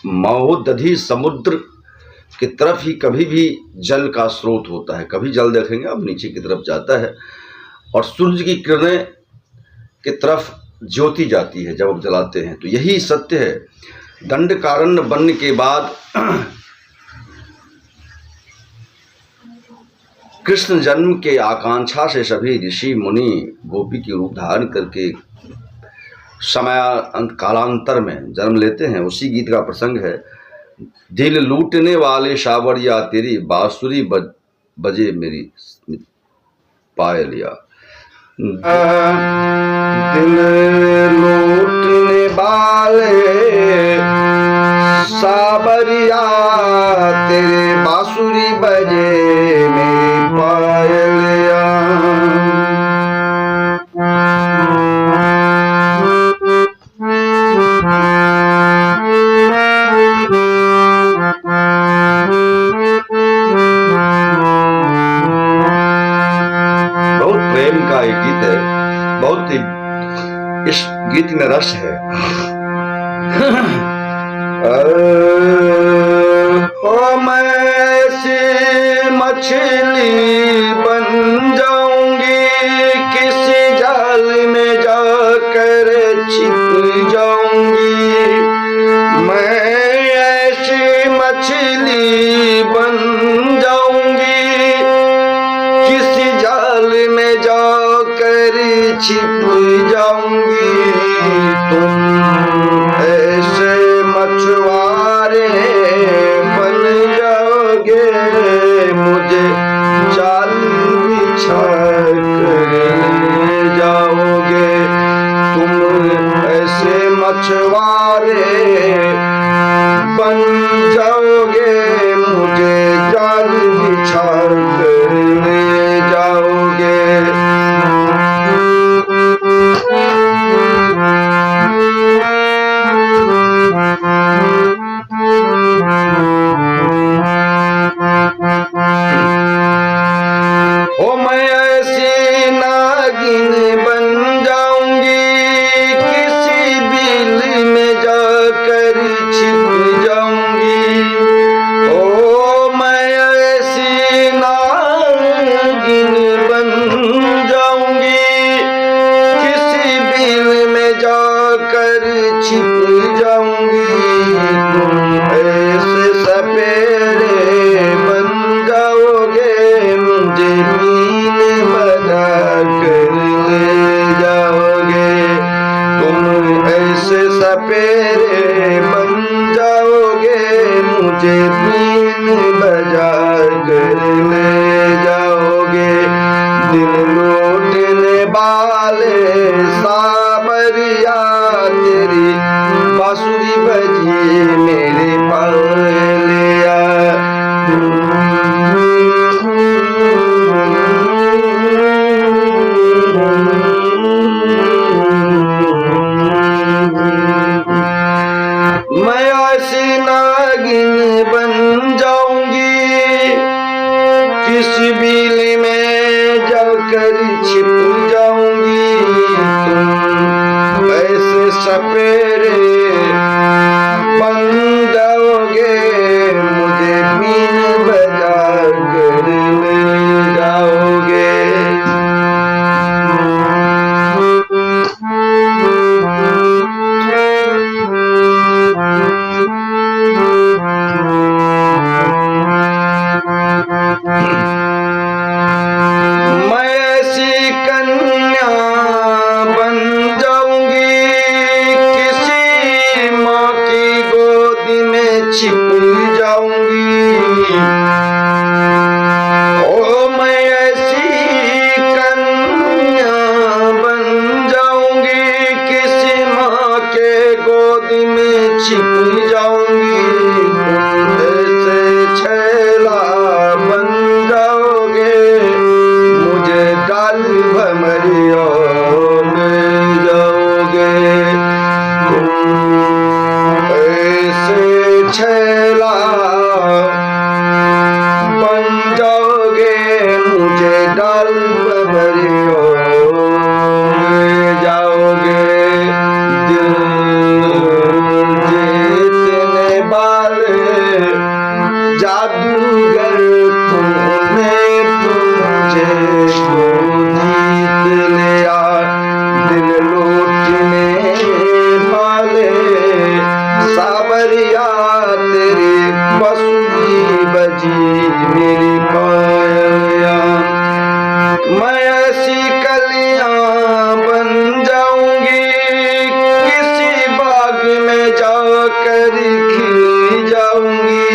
महोदधि समुद्र की तरफ ही कभी भी जल का स्रोत होता है। कभी जल देखेंगे अब नीचे की तरफ जाता है और सूर्य की किरणें की तरफ ज्योति जाती है जब हम जलाते हैं। तो यही सत्य है। दंडकारण्य बनने के बाद कृष्ण जन्म के आकांक्षा से सभी ऋषि मुनि गोपी के रूप धारण करके समय कालांतर में जन्म लेते हैं। उसी गीत का प्रसंग है, दिल लूटने वाले सावरिया तेरी बांसुरी बजे मेरी पायलिया। दिल लूटने वाले सावरिया तेरे बांसुरी बजे मेरी पायलिया। प्रेम का एक गीत है, बहुत ही इस गीत में रस है। मैं ऐसी मछली बन जाऊंगी किसी जाल में जाकर छिप जाऊंगी। मैं ऐसी मछली बन जाऊंगी किसी जाल में जाकर छिप जाऊंगी। तुम ऐसे मछुआरे बन जाओगे मुझे जाल बिछा कर ले जाओगे। तुम ऐसे मछुआरे बन जाओगे मुझे जाल बिछा कर ले जाओगे। ओ मैं ऐसी नागिन बन जाऊंगी किसी बिल में जाकर छिप जाऊंगी। ओ मैं ऐसी नागिन बन जाऊंगी किसी बिल में जाकर छिप जाऊंगी। तुम ऐसे सपेरे बन जाओगे मुझे बीन बजा कर ले जाओगे। तुम ऐसे सपेरे बन जाओगे मुझे बीन बजा कर ले जाओगे। दिल लूटने वाले सावरिया तेरी बांसुरी बजी मेरे पायलिया। मैं ऐसी नागिन बन जाऊंगी किसी बिल में जाकर छिप जाऊंगी। तुम ऐसे सपेरे बन जाओगे मुझे बीन बजा कर ले जाओगे। मैं ऐसी कन्या बन जाऊंगी किसी माँ की गोदी में छिप जाऊंगी। ओ मैं ऐसी कन्या बन जाऊंगी किसी माँ के गोदी में छिप जाऊंगी। ऐसे छैला बन जाओगे मुझे डाल भमरियों में जाओगे। तुम ऐसे छैला बन जाओगे मुझे डाल भमरियों में जाओगे। दिल जीतने सावरिया तेरी बांसुरी बजी मेरी पायलिया। मैं ऐसी कलियां बन जाऊंगी किसी बाग में जाकर खिल जाऊंगी।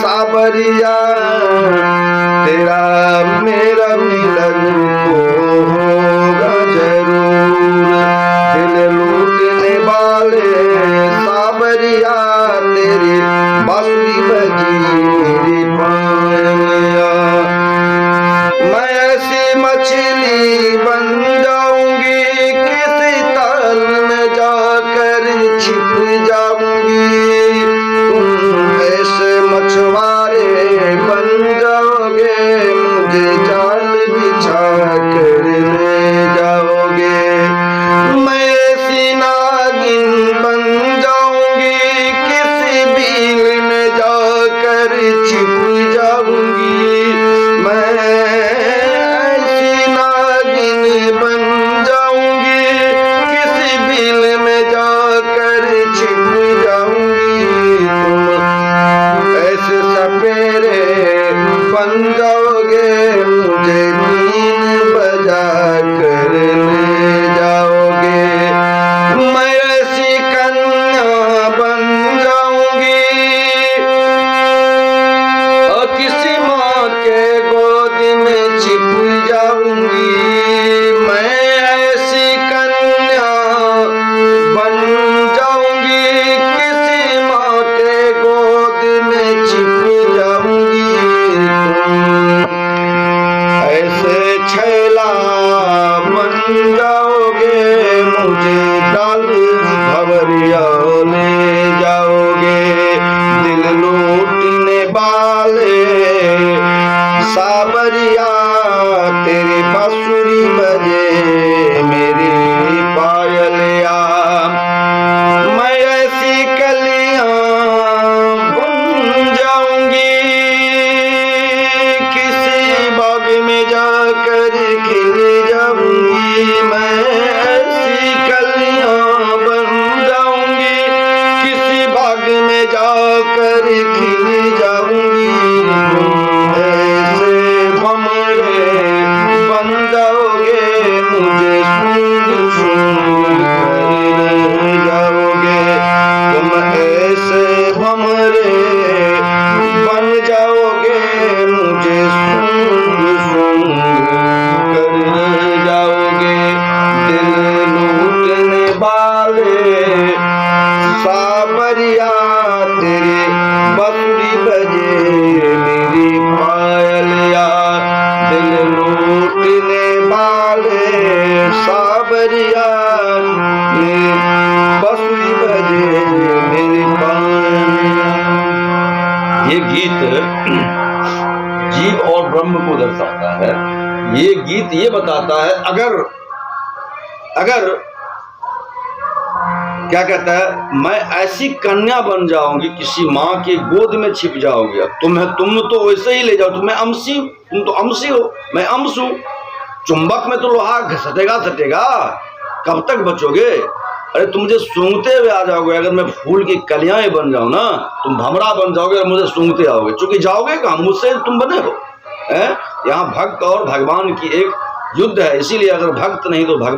सावरिया तेरा मेरा मिलन तो होगा जरूर। दिल लूटने वाले सावरिया तेरी बांसुरी बजी मेरी पायलिया। मैं ऐसी मछली बन जाऊंगी किसी ताल में जाकर छिप जाऊंगी। मछुआरे बन जाओगे मुझे जाल बिछा कर ले जाओगे। मैं ऐसी नागिन बन जाऊंगी किसी बील में जाकर छिप जाऊंगी। मैं ऐसी नागिन बन जाऊंगी किसी बील में जाकर छिप जाऊंगी। सपेरे बन जाओगे मुझे बीन बजा कर ले जाओगे। मैं ऐसी कन्या बन जाऊंगी और किसी माँ के गोद में छिप जाऊंगी। मैं ऐसी कन्या बन जाऊंगी किसी माँ के गोद में छिप छैला बन जाओगे मुझे डाल भंवरिया ले जाओगे। दिल लूटने वाले सावरिया तेरी बांसुरी बजे मेरी पायलिया। मैं ऐसी कलियां बन जाऊंगी किसी बाग में जाकर खिल जाऊंगी। मैं ऐसी कलियां बन जाऊंगी किसी बाग में जाकर खिल जाऊंगी। ऐसे भंवरे बन जाओगे मुझे सूंघ सूंघ कर जाओगे। तुम ऐसे भंवरे बन जाओगे मुझे सूंघ सूंघ कर जाओगे। दिल लूटने वाले सावरिया तेरी बांसुरी बजे मेरी पायलिया। दिल लूटने वाले सावरिया मेरी बांसुरी बजे मेरी पायलिया। ये गीत जीव और ब्रह्म को दर्शाता है। ये गीत ये बताता है अगर क्या कहता है, मैं ऐसी कन्या बन जाऊंगी किसी माँ के गोद में छिप जाओगी। अब तुम तो वैसे ही ले जाओ, तुम तो अम्सी हो, मैं अम्स हूं। चुंबक में तो लोहा सटेगा, कब तक बचोगे? अरे तुम मुझे सूंघते हुए आ जाओगे। अगर मैं फूल की कलियां बन जाऊं ना, तुम भंवरा बन जाओगे और मुझे सूंघते आओगे। चूंकि जाओगे कहाँ, मुझसे तुम बने हो। यहाँ भक्त और भगवान की एक युद्ध है, इसीलिए अगर भक्त नहीं तो भगवान